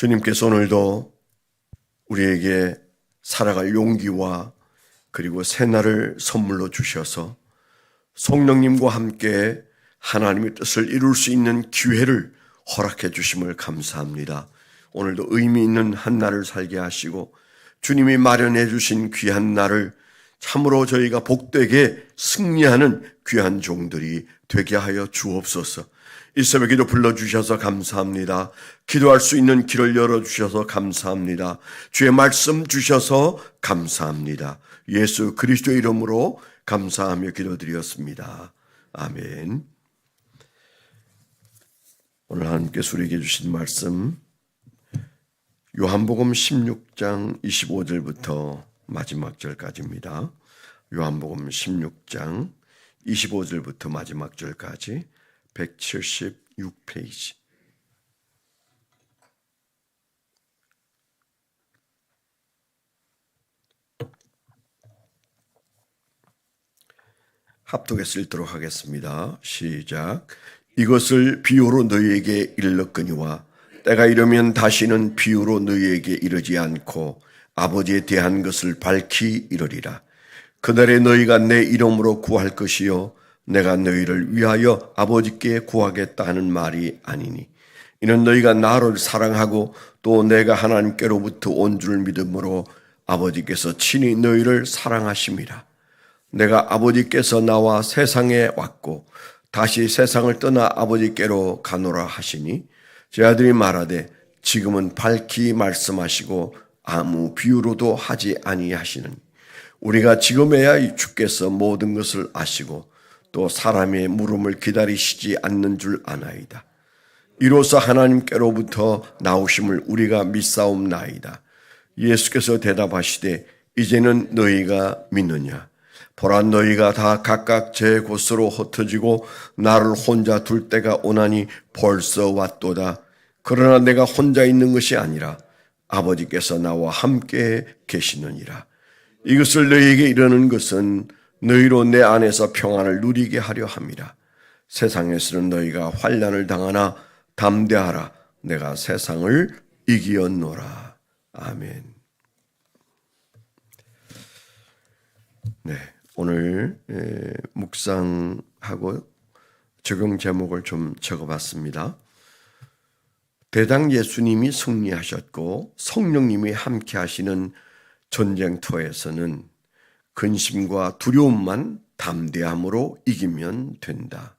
주님께서 오늘도 우리에게 살아갈 용기와 그리고 새날을 선물로 주셔서 성령님과 함께 하나님의 뜻을 이룰 수 있는 기회를 허락해 주심을 감사합니다. 오늘도 의미 있는 한 날을 살게 하시고 주님이 마련해 주신 귀한 날을 참으로 저희가 복되게 승리하는 귀한 종들이 되게 하여 주옵소서. 이 새벽에도 불러주셔서 감사합니다. 기도할 수 있는 길을 열어주셔서 감사합니다. 주의 말씀 주셔서 감사합니다. 예수 그리스도의 이름으로 감사하며 기도드렸습니다. 아멘. 오늘 하나님께서 우리에게 주신 말씀 요한복음 16장 25절부터 마지막 절까지입니다. 요한복음 16장 25절부터 마지막 절까지 176페이지. 합독해서 읽도록 하겠습니다. 시작. 이것을 비유로 너희에게 일렀거니와 때가 이르면 다시는 비유로 너희에게 이르지 않고 아버지에 대한 것을 밝히 이르리라. 그날에 너희가 내 이름으로 구할 것이요 내가 너희를 위하여 아버지께 구하겠다 하는 말이 아니니 이는 너희가 나를 사랑하고 또 내가 하나님께로부터 온 줄 믿음으로 아버지께서 친히 너희를 사랑하심이라. 내가 아버지께서 나와 세상에 왔고 다시 세상을 떠나 아버지께로 가노라 하시니 제 아들이 말하되 지금은 밝히 말씀하시고 아무 비유로도 하지 아니하시느니 우리가 지금에야 주께서 모든 것을 아시고 또 사람의 물음을 기다리시지 않는 줄 아나이다. 이로써 하나님께로부터 나오심을 우리가 믿사옵나이다. 예수께서 대답하시되 이제는 너희가 믿느냐? 보라 너희가 다 각각 제 곳으로 흩어지고 나를 혼자 둘 때가 오나니 벌써 왔도다. 그러나 내가 혼자 있는 것이 아니라 아버지께서 나와 함께 계시느니라. 이것을 너희에게 이르는 것은 너희로 내 안에서 평안을 누리게 하려 함이라. 세상에서는 너희가 환난을 당하나 담대하라. 내가 세상을 이기었노라. 아멘. 네, 오늘 묵상하고 적용 제목을 좀 적어봤습니다. 대당 예수님이 승리하셨고 성령님이 함께 하시는 전쟁터에서는 근심과 두려움만 담대함으로 이기면 된다.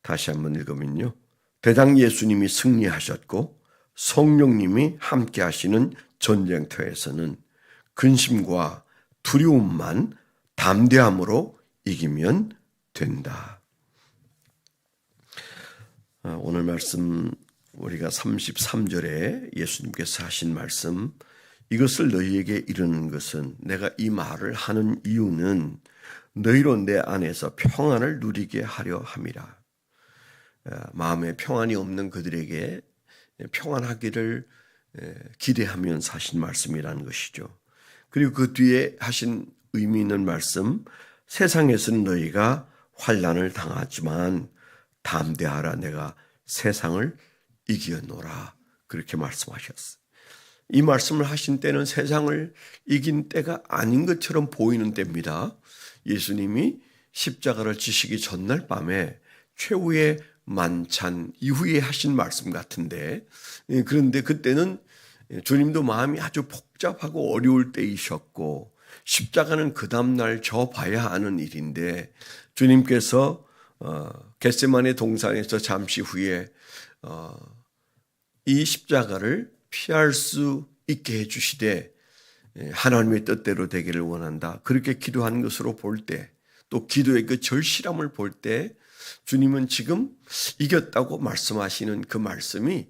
다시 한번 읽으면요. 대당 예수님이 승리하셨고 성령님이 함께 하시는 전쟁터에서는 근심과 두려움만 담대함으로 이기면 된다. 오늘 말씀 우리가 33절에 예수님께서 하신 말씀 이것을 너희에게 이르는 것은 내가 이 말을 하는 이유는 너희로 내 안에서 평안을 누리게 하려 함이라. 마음에 평안이 없는 그들에게 평안하기를 기대하면서 하신 말씀이라는 것이죠. 그리고 그 뒤에 하신 의미 있는 말씀 세상에서는 너희가 환난을 당하지만 담대하라 내가 세상을 이기었노라. 그렇게 말씀하셨어요. 이 말씀을 하신 때는 세상을 이긴 때가 아닌 것처럼 보이는 때입니다. 예수님이 십자가를 지시기 전날 밤에 최후의 만찬 이후에 하신 말씀 같은데 그런데 그때는 주님도 마음이 아주 복잡하고 어려울 때이셨고 십자가는 그 다음날 져봐야 하는 일인데 주님께서 겟세마네 동산에서 잠시 후에 이 십자가를 피할 수 있게 해주시되 하나님의 뜻대로 되기를 원한다. 그렇게 기도한 것으로 볼 때 또 기도의 그 절실함을 볼 때 주님은 지금 이겼다고 말씀하시는 그 말씀이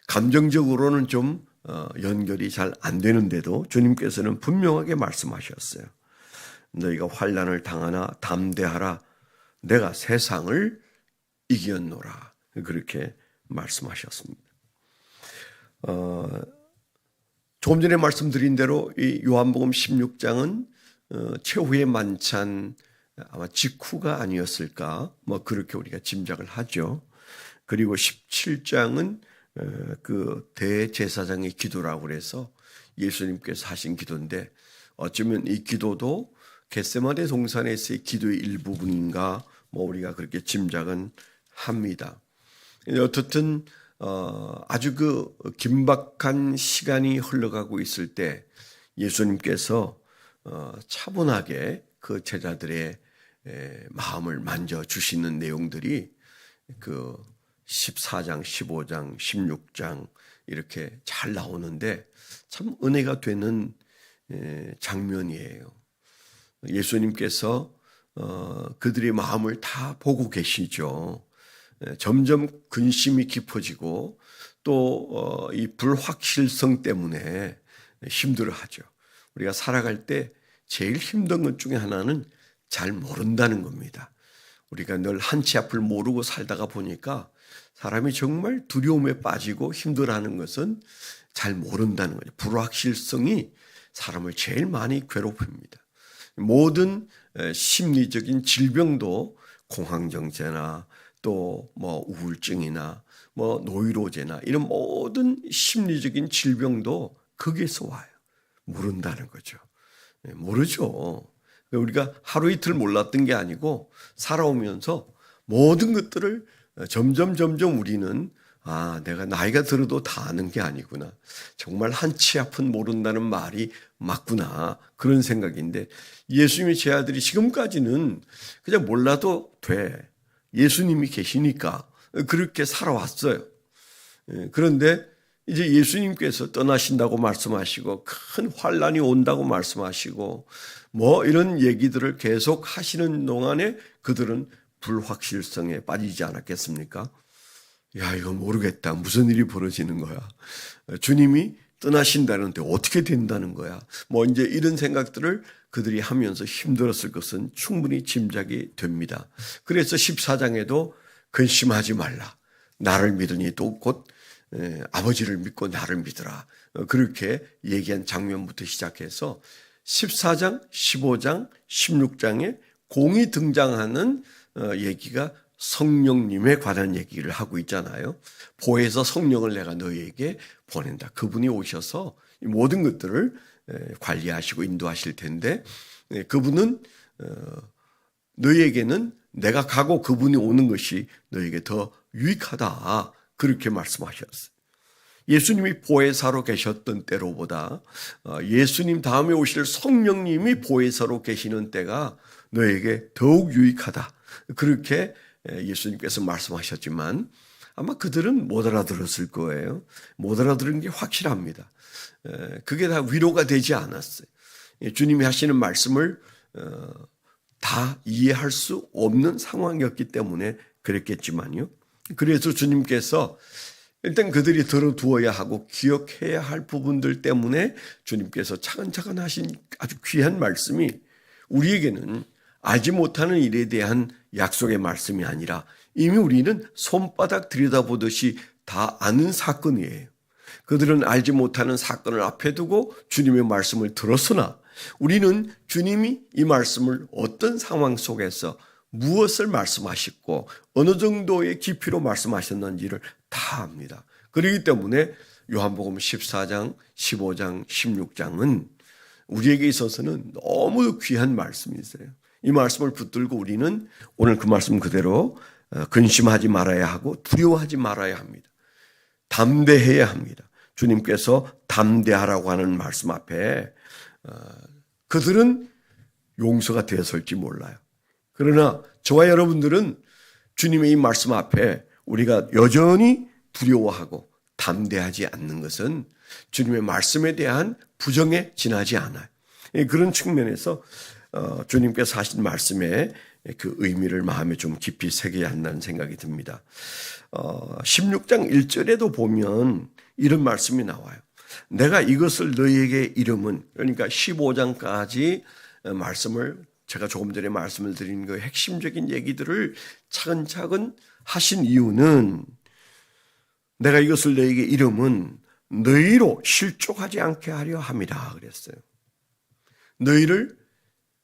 감정적으로는 좀 연결이 잘 안 되는데도 주님께서는 분명하게 말씀하셨어요. 너희가 환난을 당하나 담대하라. 내가 세상을 이겼노라. 그렇게 말씀하셨습니다. 조금 전에 말씀드린 대로 이 요한복음 16장은 최후의 만찬 아마 직후가 아니었을까 뭐 그렇게 우리가 짐작을 하죠. 그리고 17장은 그 대제사장의 기도라고 그래서 예수님께서 하신 기도인데 어쩌면 이 기도도 겟세마네 동산에서의 기도의 일부분인가 뭐 우리가 그렇게 짐작은 합니다. 어떻든 아주 그 긴박한 시간이 흘러가고 있을 때 예수님께서 차분하게 그 제자들의 마음을 만져주시는 내용들이 그 14장, 15장, 16장 이렇게 잘 나오는데 참 은혜가 되는 장면이에요. 예수님께서 그들의 마음을 다 보고 계시죠. 점점 근심이 깊어지고 또 이 불확실성 때문에 힘들어하죠. 우리가 살아갈 때 제일 힘든 것 중에 하나는 잘 모른다는 겁니다. 우리가 늘 한치 앞을 모르고 살다가 보니까 사람이 정말 두려움에 빠지고 힘들어하는 것은 잘 모른다는 거죠. 불확실성이 사람을 제일 많이 괴롭힙니다. 모든 심리적인 질병도 공황정제나 또 뭐 우울증이나 뭐 노이로제나 이런 모든 심리적인 질병도 거기에서 와요. 모른다는 거죠. 모르죠. 우리가 하루 이틀 몰랐던 게 아니고 살아오면서 모든 것들을 점점 우리는 내가 나이가 들어도 다 아는 게 아니구나. 정말 한치 앞은 모른다는 말이 맞구나. 그런 생각인데 예수님의 제 아들이 지금까지는 그냥 몰라도 돼. 예수님이 계시니까 그렇게 살아왔어요. 그런데 이제 예수님께서 떠나신다고 말씀하시고 큰 환란이 온다고 말씀하시고 뭐 이런 얘기들을 계속 하시는 동안에 그들은 불확실성에 빠지지 않았겠습니까? 야, 이거 모르겠다. 무슨 일이 벌어지는 거야? 주님이 떠나신다는데 어떻게 된다는 거야? 뭐 이제 이런 생각들을 그들이 하면서 힘들었을 것은 충분히 짐작이 됩니다. 그래서 14장에도 근심하지 말라. 나를 믿으니 또 곧 아버지를 믿고 나를 믿으라. 그렇게 얘기한 장면부터 시작해서 14장, 15장, 16장에 공이 등장하는 얘기가 성령님에 관한 얘기를 하고 있잖아요. 보혜사 성령을 내가 너희에게 보낸다. 그분이 오셔서 이 모든 것들을 관리하시고 인도하실 텐데 그분은 너희에게는 내가 가고 그분이 오는 것이 너희에게 더 유익하다. 그렇게 말씀하셨어요. 예수님이 보혜사로 계셨던 때로보다 예수님 다음에 오실 성령님이 보혜사로 계시는 때가 너에게 더욱 유익하다. 그렇게 예수님께서 말씀하셨지만 아마 그들은 못 알아들었을 거예요. 못 알아들은 게 확실합니다. 그게 다 위로가 되지 않았어요. 주님이 하시는 말씀을 다 이해할 수 없는 상황이었기 때문에 그랬겠지만요. 그래서 주님께서 일단 그들이 들어두어야 하고 기억해야 할 부분들 때문에 주님께서 차근차근 하신 아주 귀한 말씀이 우리에게는 알지 못하는 일에 대한 약속의 말씀이 아니라 이미 우리는 손바닥 들여다보듯이 다 아는 사건이에요. 그들은 알지 못하는 사건을 앞에 두고 주님의 말씀을 들었으나 우리는 주님이 이 말씀을 어떤 상황 속에서 무엇을 말씀하셨고 어느 정도의 깊이로 말씀하셨는지를 다 압니다. 그렇기 때문에 요한복음 14장, 15장, 16장은 우리에게 있어서는 너무 귀한 말씀이세요. 이 말씀을 붙들고 우리는 오늘 그 말씀 그대로 근심하지 말아야 하고 두려워하지 말아야 합니다. 담대해야 합니다. 주님께서 담대하라고 하는 말씀 앞에 그들은 용서가 되었을지 몰라요. 그러나 저와 여러분들은 주님의 이 말씀 앞에 우리가 여전히 두려워하고 담대하지 않는 것은 주님의 말씀에 대한 부정에 지나지 않아요. 그런 측면에서 주님께서 하신 말씀에 그 의미를 마음에 좀 깊이 새겨야 한다는 생각이 듭니다. 16장 1절에도 보면 이런 말씀이 나와요. 내가 이것을 너희에게 이름은, 그러니까 15장까지 말씀을 제가 조금 전에 말씀을 드린 그 핵심적인 얘기들을 차근차근 하신 이유는 내가 이것을 너희에게 이름은 너희로 실족하지 않게 하려 함이라 그랬어요.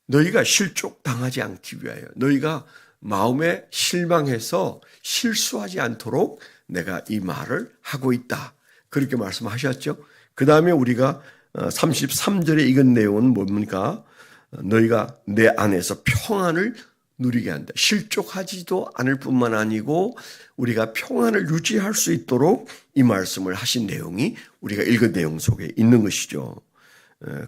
너희가 실족당하지 않기 위하여, 너희가 마음에 실망해서 실수하지 않도록 내가 이 말을 하고 있다. 그렇게 말씀하셨죠. 그 다음에 우리가 33절에 읽은 내용은 뭡니까? 너희가 내 안에서 평안을 누리게 한다. 실족하지도 않을 뿐만 아니고 우리가 평안을 유지할 수 있도록 이 말씀을 하신 내용이 우리가 읽은 내용 속에 있는 것이죠.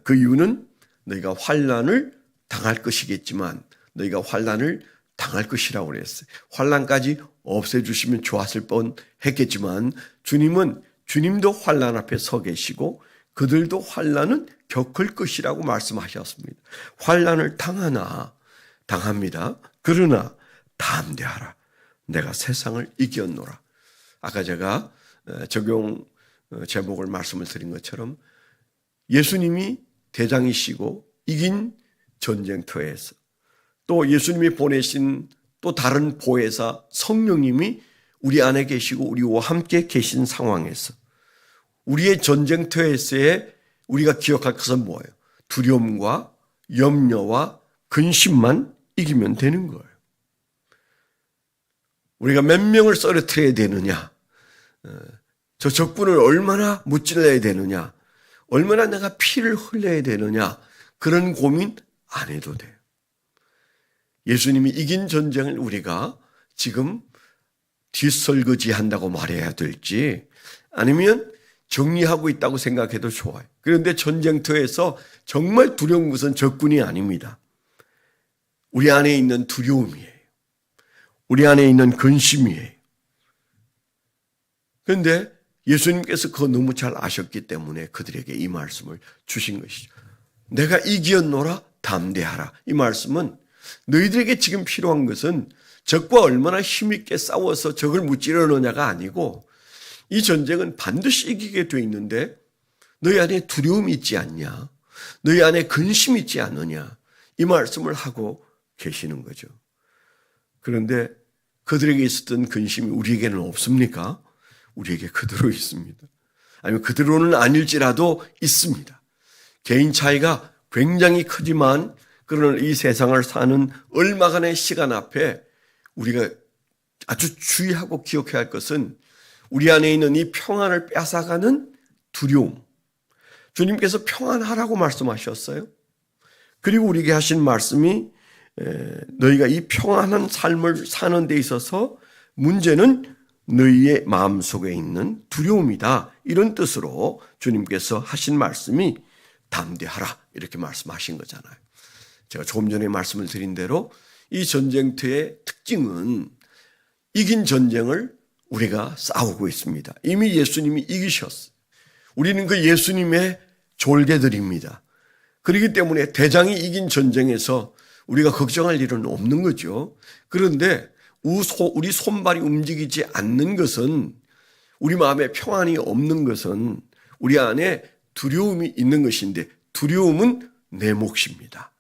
그 이유는 너희가 환난을 당할 것이겠지만 너희가 환난을 당할 것이라고 그랬어요. 환난까지 없애주시면 좋았을 뻔했겠지만 주님도 환난 앞에 서 계시고 그들도 환난은 겪을 것이라고 말씀하셨습니다. 환난을 당합니다. 그러나 담대하라. 내가 세상을 이겼노라. 아까 제가 적용 제목을 말씀을 드린 것처럼 예수님이 대장이시고 이긴 전쟁터에서 또 예수님이 보내신 또 다른 보혜사 성령님이 우리 안에 계시고 우리와 함께 계신 상황에서 우리의 전쟁터에서의 우리가 기억할 것은 뭐예요? 두려움과 염려와 근심만 이기면 되는 거예요. 우리가 몇 명을 쓰러뜨려야 되느냐? 저 적군을 얼마나 무찔러야 되느냐? 얼마나 내가 피를 흘려야 되느냐? 그런 고민 안 해도 돼요. 예수님이 이긴 전쟁을 우리가 지금 뒷설거지 한다고 말해야 될지 아니면 정리하고 있다고 생각해도 좋아요. 그런데 전쟁터에서 정말 두려운 것은 적군이 아닙니다. 우리 안에 있는 두려움이에요. 우리 안에 있는 근심이에요. 그런데 예수님께서 그거 너무 잘 아셨기 때문에 그들에게 이 말씀을 주신 것이죠. 내가 이기었노라 담대하라. 이 말씀은 너희들에게 지금 필요한 것은 적과 얼마나 힘있게 싸워서 적을 무찌르 넣느냐가 아니고 이 전쟁은 반드시 이기게 돼 있는데 너희 안에 두려움이 있지 않냐? 너희 안에 근심이 있지 않느냐? 이 말씀을 하고 계시는 거죠. 그런데 그들에게 있었던 근심이 우리에게는 없습니까? 우리에게 그대로 있습니다. 아니면 그대로는 아닐지라도 있습니다. 개인 차이가 굉장히 크지만 그러나 이 세상을 사는 얼마간의 시간 앞에 우리가 아주 주의하고 기억해야 할 것은 우리 안에 있는 이 평안을 뺏어가는 두려움. 주님께서 평안하라고 말씀하셨어요. 그리고 우리에게 하신 말씀이 너희가 이 평안한 삶을 사는 데 있어서 문제는 너희의 마음속에 있는 두려움이다. 이런 뜻으로 주님께서 하신 말씀이 담대하라 이렇게 말씀하신 거잖아요. 제가 조금 전에 말씀을 드린 대로 이 전쟁터의 특징은 이긴 전쟁을 우리가 싸우고 있습니다. 이미 예수님이 이기셨어요. 우리는 그 예수님의 졸개들입니다. 그렇기 때문에 대장이 이긴 전쟁에서 우리가 걱정할 일은 없는 거죠. 그런데 우리 손발이 움직이지 않는 것은 우리 마음에 평안이 없는 것은 우리 안에 두려움이 있는 것인데 두려움은 내 몫입니다.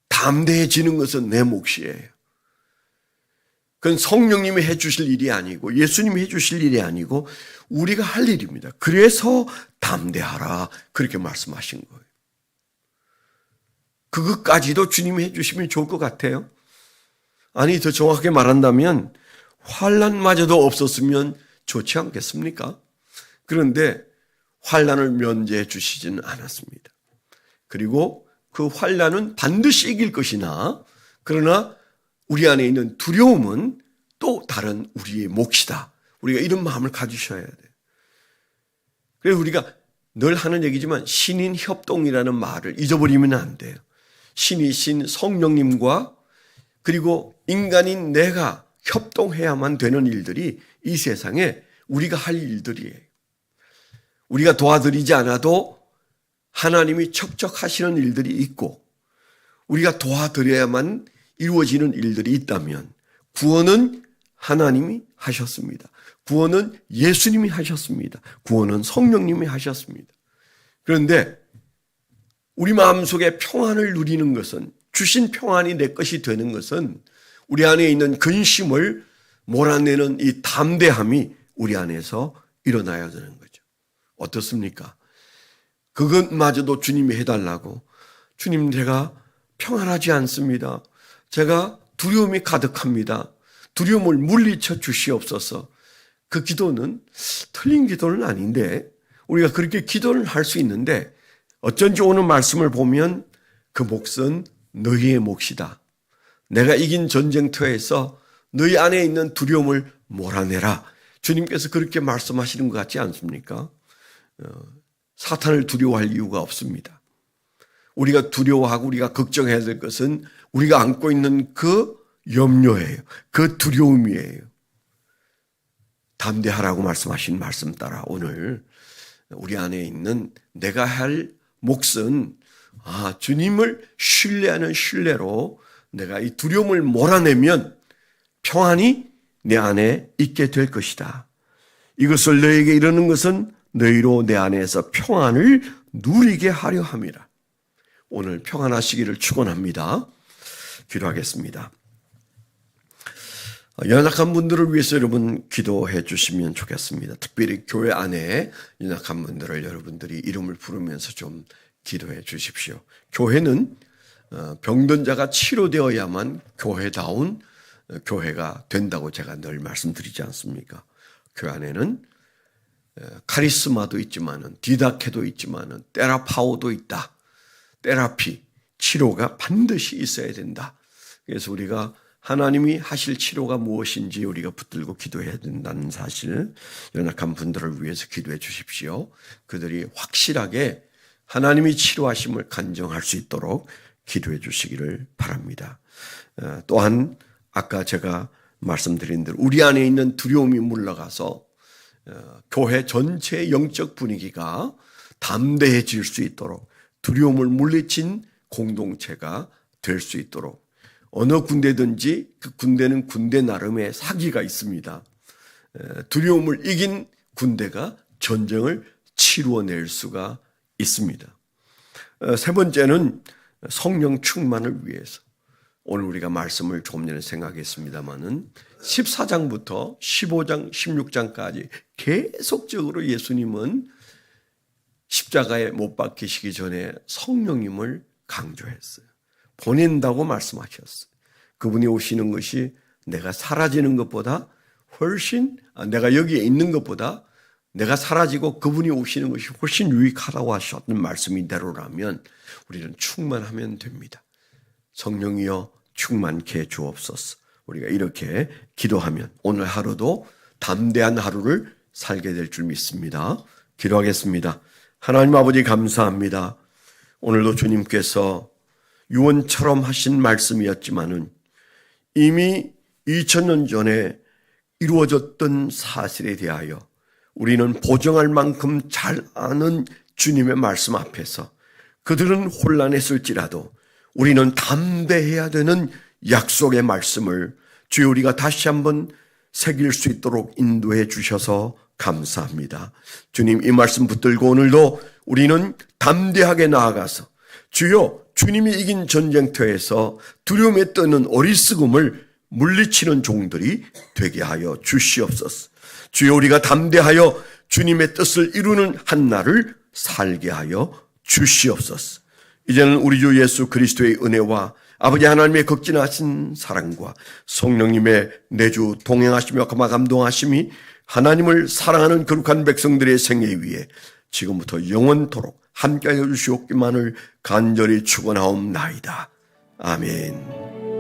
담대해지는 것은 내 몫이에요. 그건 성령님이 해주실 일이 아니고 예수님이 해주실 일이 아니고 우리가 할 일입니다. 그래서 담대하라 그렇게 말씀하신 거예요. 그것까지도 주님이 해주시면 좋을 것 같아요. 아니 더 정확하게 말한다면 환난마저도 없었으면 좋지 않겠습니까? 그런데 환난을 면제해 주시지는 않았습니다. 그리고 그 환난은 반드시 이길 것이나 그러나 우리 안에 있는 두려움은 또 다른 우리의 몫이다. 우리가 이런 마음을 가지셔야 돼요. 그래서 우리가 늘 하는 얘기지만 신인 협동이라는 말을 잊어버리면 안 돼요. 신이신 성령님과 그리고 인간인 내가 협동해야만 되는 일들이 이 세상에 우리가 할 일들이에요. 우리가 도와드리지 않아도 하나님이 척척하시는 일들이 있고 우리가 도와드려야만 이루어지는 일들이 있다면 구원은 하나님이 하셨습니다. 구원은 예수님이 하셨습니다. 구원은 성령님이 하셨습니다. 그런데 우리 마음속에 평안을 누리는 것은 주신 평안이 내 것이 되는 것은 우리 안에 있는 근심을 몰아내는 이 담대함이 우리 안에서 일어나야 되는 거죠. 어떻습니까? 그것마저도 주님이 해달라고 주님 제가 평안하지 않습니다. 제가 두려움이 가득합니다. 두려움을 물리쳐 주시옵소서. 그 기도는 틀린 기도는 아닌데 우리가 그렇게 기도를 할 수 있는데 어쩐지 오늘 말씀을 보면 그 몫은 너희의 몫이다. 내가 이긴 전쟁터에서 너희 안에 있는 두려움을 몰아내라. 주님께서 그렇게 말씀하시는 것 같지 않습니까? 사탄을 두려워할 이유가 없습니다. 우리가 두려워하고 우리가 걱정해야 될 것은 우리가 안고 있는 그 염려예요. 그 두려움이에요. 담대하라고 말씀하신 말씀 따라 오늘 우리 안에 있는 내가 할 몫은 주님을 신뢰하는 신뢰로 내가 이 두려움을 몰아내면 평안이 내 안에 있게 될 것이다. 이것을 너에게 이르는 것은 너희로 내 안에서 평안을 누리게 하려 함이라. 오늘 평안하시기를 축원합니다. 기도하겠습니다. 연약한 분들을 위해서 여러분 기도해 주시면 좋겠습니다. 특별히 교회 안에 연약한 분들을 여러분들이 이름을 부르면서 좀 기도해 주십시오. 교회는 병든 자가 치료되어야만 교회다운 교회가 된다고 제가 늘 말씀드리지 않습니까? 교회 안에는 카리스마도 있지만은 디다케도 있지만은 테라파워도 있다. 테라피, 치료가 반드시 있어야 된다. 그래서 우리가 하나님이 하실 치료가 무엇인지 우리가 붙들고 기도해야 된다는 사실, 연약한 분들을 위해서 기도해 주십시오. 그들이 확실하게 하나님이 치료하심을 간증할 수 있도록 기도해 주시기를 바랍니다. 또한 아까 제가 말씀드린 대로 우리 안에 있는 두려움이 물러가서 교회 전체의 영적 분위기가 담대해질 수 있도록 두려움을 물리친 공동체가 될 수 있도록 어느 군대든지 그 군대는 군대 나름의 사기가 있습니다. 두려움을 이긴 군대가 전쟁을 치루어낼 수가 있습니다. 세 번째는 성령 충만을 위해서 오늘 우리가 말씀을 조금 전에 생각했습니다마는 14장부터 15장, 16장까지 계속적으로 예수님은 십자가에 못 박히시기 전에 성령님을 강조했어요. 보낸다고 말씀하셨어요. 그분이 오시는 것이 내가 사라지는 것보다 훨씬, 내가 여기에 있는 것보다 내가 사라지고 그분이 오시는 것이 훨씬 유익하다고 하셨던 말씀이대로라면 우리는 충만하면 됩니다. 성령이여 충만케 해 주옵소서. 우리가 이렇게 기도하면 오늘 하루도 담대한 하루를 살게 될 줄 믿습니다. 기도하겠습니다. 하나님 아버지 감사합니다. 오늘도 주님께서 유언처럼 하신 말씀이었지만은 이미 2000년 전에 이루어졌던 사실에 대하여 우리는 보정할 만큼 잘 아는 주님의 말씀 앞에서 그들은 혼란했을지라도 우리는 담대해야 되는 약속의 말씀을 주여 우리가 다시 한번 새길 수 있도록 인도해 주셔서 감사합니다. 주님 이 말씀 붙들고 오늘도 우리는 담대하게 나아가서 주여 주님이 이긴 전쟁터에서 두려움에 떠는 어리석음을 물리치는 종들이 되게 하여 주시옵소서. 주여 우리가 담대하여 주님의 뜻을 이루는 한날을 살게 하여 주시옵소서. 이제는 우리 주 예수 그리스도의 은혜와 아버지 하나님의 극진하신 사랑과 성령님의 내주 동행하시며 감동하심이 하나님을 사랑하는 거룩한 백성들의 생애 위에 지금부터 영원토록 함께하여 주시옵기만을 간절히 축원하옵나이다. 아멘.